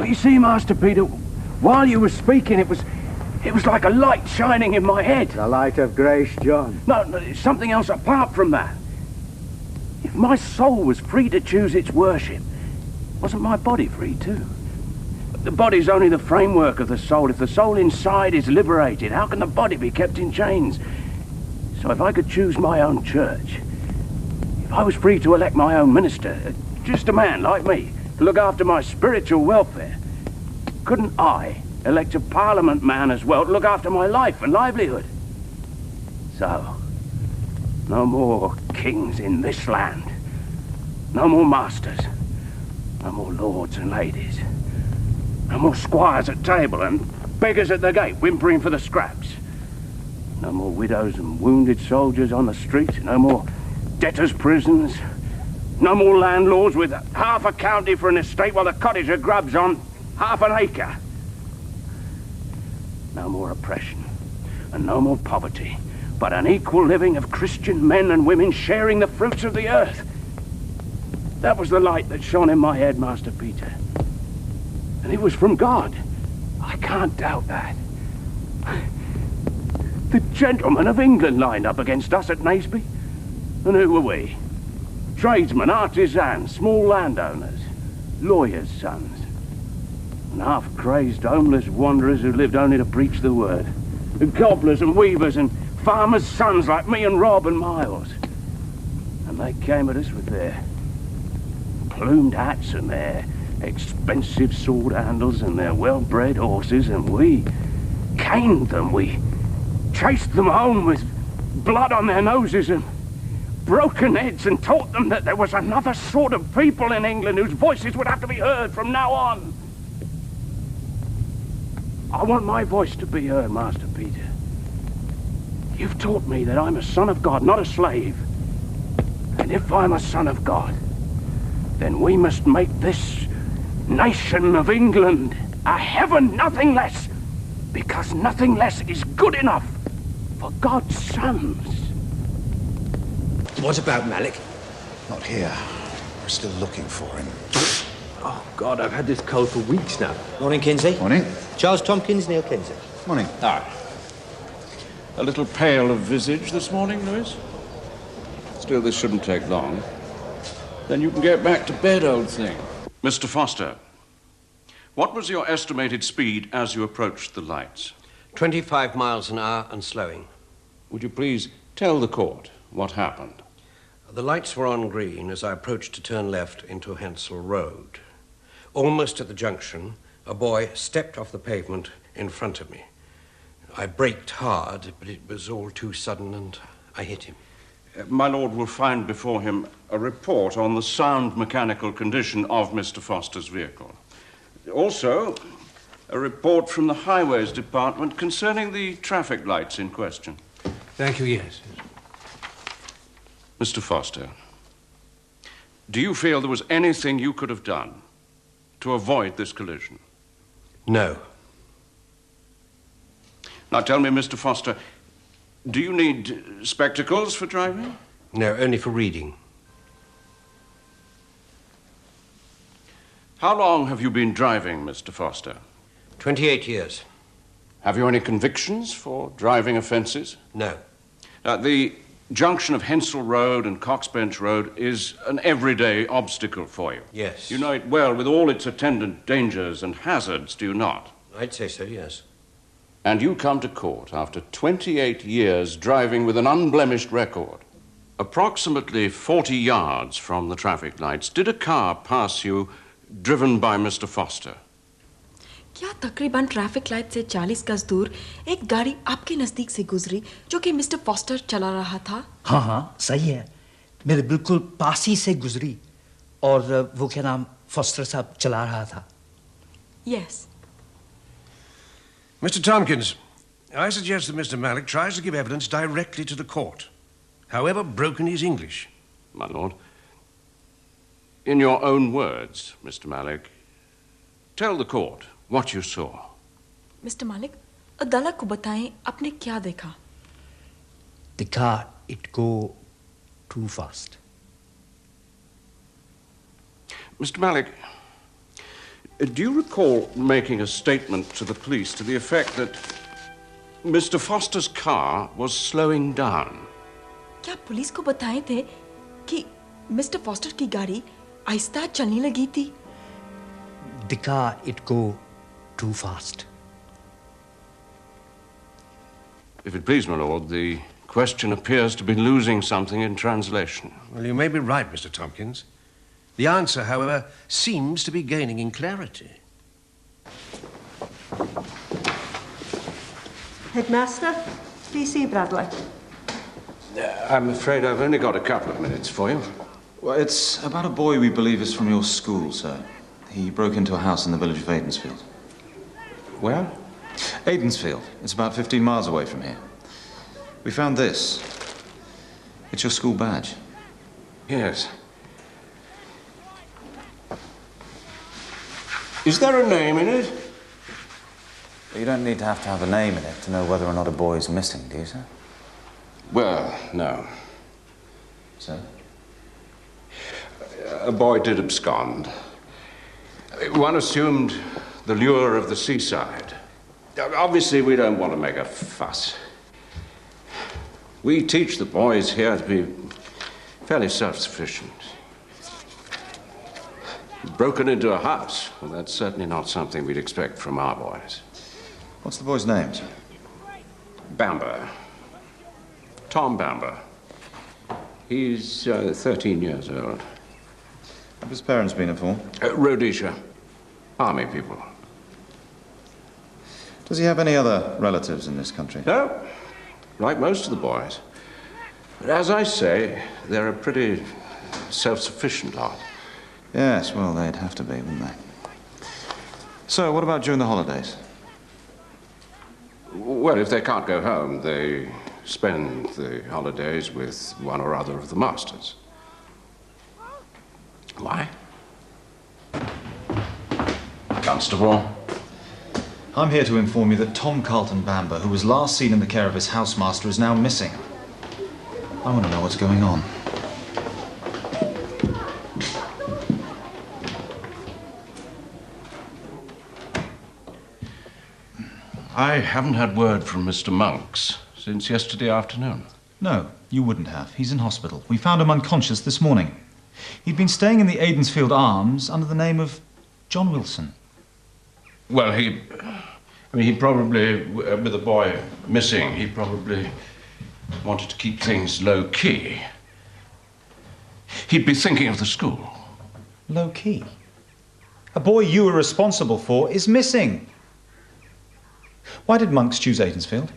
you see, Master Peter, while you were speaking, it was like a light shining in my head. The light of grace, John. No, it's something else apart from that. If my soul was free to choose its worship, wasn't my body free too? The body's only the framework of the soul. If the soul inside is liberated, how can the body be kept in chains? So if I could choose my own church, if I was free to elect my own minister, just a man like me, to look after my spiritual welfare, couldn't I elect a parliament man as well to look after my life and livelihood? So, no more kings in this land. No more masters. No more lords and ladies. No more squires at table and beggars at the gate whimpering for the scraps. No more widows and wounded soldiers on the street. No more debtors' prisons. No more landlords with half a county for an estate while the cottager grubs on half an acre. No more oppression and no more poverty, but an equal living of Christian men and women sharing the fruits of the earth. That was the light that shone in my head, Master Peter. And it was from God. I can't doubt that. The gentlemen of England lined up against us at Naseby. And who were we? Tradesmen, artisans, small landowners, lawyers' sons, and half-crazed homeless wanderers who lived only to preach the word. The cobblers and weavers and farmers' sons like me and Rob and Miles. And they came at us with their plumed hats and their expensive sword handles and their well-bred horses, and we caned them. We chased them home with blood on their noses and broken heads, and taught them that there was another sort of people in England whose voices would have to be heard from now on. I want my voice to be heard, Master Peter. You've taught me that I'm a son of God, not a slave. And if I'm a son of God, then we must make this nation of England a heaven, nothing less, because nothing less is good enough for God's sons. What about Malik? Not here. We're still looking for him. Oh, God, I've had this cold for weeks now. Morning, Kinsey. Morning. Charles Tompkins, Neil Kinsey. Morning. A little pale of visage this morning, Lewis? Still, this shouldn't take long. Then you can get back to bed, old thing. Mr. Foster, what was your estimated speed as you approached the lights? 25 miles an hour and slowing. Would you please tell the court what happened? The lights were on green as I approached to turn left into Hensel Road. Almost at the junction, a boy stepped off the pavement in front of me. I braked hard, but it was all too sudden and I hit him. My lord will find before him a report on the sound mechanical condition of Mr. Foster's vehicle. Also, a report from the Highways Department concerning the traffic lights in question. Thank you, yes. Mr. Foster, do you feel there was anything you could have done to avoid this collision? No. Now tell me, Mr. Foster, do you need spectacles for driving? No, only for reading. How long have you been driving, Mr. Foster? 28 years. Have you any convictions for driving offences? No. The junction of Hensel Road and Coxbench Road is an everyday obstacle for you. Yes. You know it well, with all its attendant dangers and hazards, do you not? I'd say so, yes. And you come to court after 28 years driving with an unblemished record. Approximately 40 yards from the traffic lights, did a car pass you driven by Mr. Foster? क्या तकरीबन traffic light से 40 गज दूर एक गाड़ी आपके नजदीक से गुजरी जो कि मिस्टर फॉस्टर चला रहा था? हाँ, सही है. मेरे बिल्कुल पास ही से गुजरी और वो क्या नाम फॉस्टर साहब चला रहा था. Yes. Mr. Tompkins, I suggest that Mr. Malik tries to give evidence directly to the court, however broken his English. My lord, in your own words, Mr. Malik, tell the court what you saw. Mr. Malik, अदालत को बताएं आपने क्या देखा? The car, it go too fast. Mr. Malik, Do you recall making a statement to the police to the effect that Mr. Foster's car was slowing down? क्या police को बताए थे कि मिस्टर फॉस्टर की गाड़ी आहिस्ता चलने लगी थी? The car, it go too fast. If it please, my lord, the question appears to be losing something in translation. Well, you may be right, Mr. Tompkins. The answer, however, seems to be gaining in clarity. Headmaster, PC Bradley. I'm afraid I've only got a couple of minutes for you. Well, it's about a boy we believe is from your school, sir. He broke into a house in the village of Aidensfield. Where? Aidensfield. It's about 15 miles away from here. We found this. It's your school badge. Yes. Is there a name in it? You don't need to have a name in it to know whether or not a boy is missing, do you, sir? Well, no. So? A boy did abscond. One assumed the lure of the seaside. Obviously, we don't want to make a fuss. We teach the boys here to be fairly self-sufficient. Broken into a house, well, that's certainly not something we'd expect from our boys. What's the boy's name, sir? Bamber. Tom Bamber. He's 13 years old. Have his parents been informed? Rhodesia. Army people. Does he have any other relatives in this country? No, like most of the boys. But as I say, they're a pretty self-sufficient lot. Yes, well, they'd have to be, wouldn't they? So, what about during the holidays? Well, if they can't go home, they spend the holidays with one or other of the masters. Why? Constable. I'm here to inform you that Tom Carlton Bamber, who was last seen in the care of his housemaster, is now missing. I want to know what's going on. I haven't had word from Mr. Monks since yesterday afternoon. No, you wouldn't have. He's in hospital. We found him unconscious this morning. He'd been staying in the Aidensfield Arms under the name of John Wilson. Well, he probably, with the boy missing, he probably wanted to keep things low-key. He'd be thinking of the school. Low-key? A boy you were responsible for is missing. Why did Monks choose Aidensfield?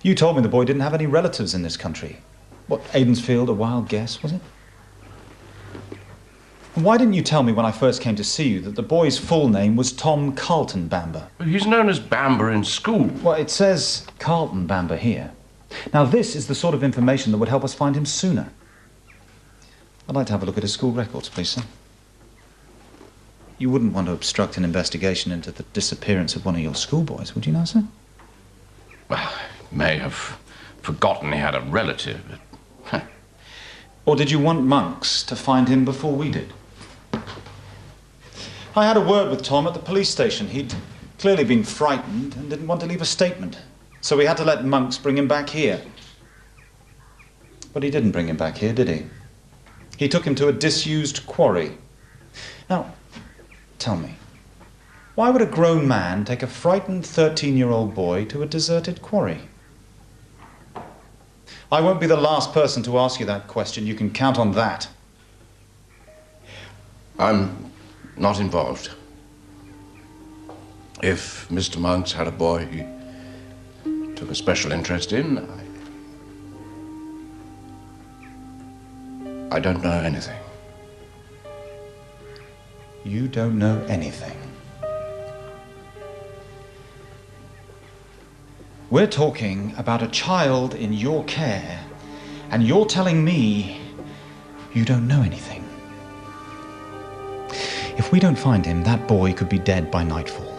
You told me the boy didn't have any relatives in this country. What, Aidensfield, a wild guess, was it? And why didn't you tell me when I first came to see you that the boy's full name was Tom Carlton Bamber? Well, he's known as Bamber in school. Well, it says Carlton Bamber here. Now, this is the sort of information that would help us find him sooner. I'd like to have a look at his school records, please, sir. You wouldn't want to obstruct an investigation into the disappearance of one of your schoolboys, would you now, sir? Well, he may have forgotten he had a relative, but... Or did you want Monks to find him before we did? I had a word with Tom at the police station. He'd clearly been frightened and didn't want to leave a statement. So we had to let Monks bring him back here. But he didn't bring him back here, did he? He took him to a disused quarry. Now, tell me, why would a grown man take a frightened 13-year-old boy to a deserted quarry? I won't be the last person to ask you that question. You can count on that. I'm not involved. If Mr. Monks had a boy he took a special interest in, I don't know anything. You don't know anything. We're talking about a child in your care, and you're telling me you don't know anything. If we don't find him, that boy could be dead by nightfall.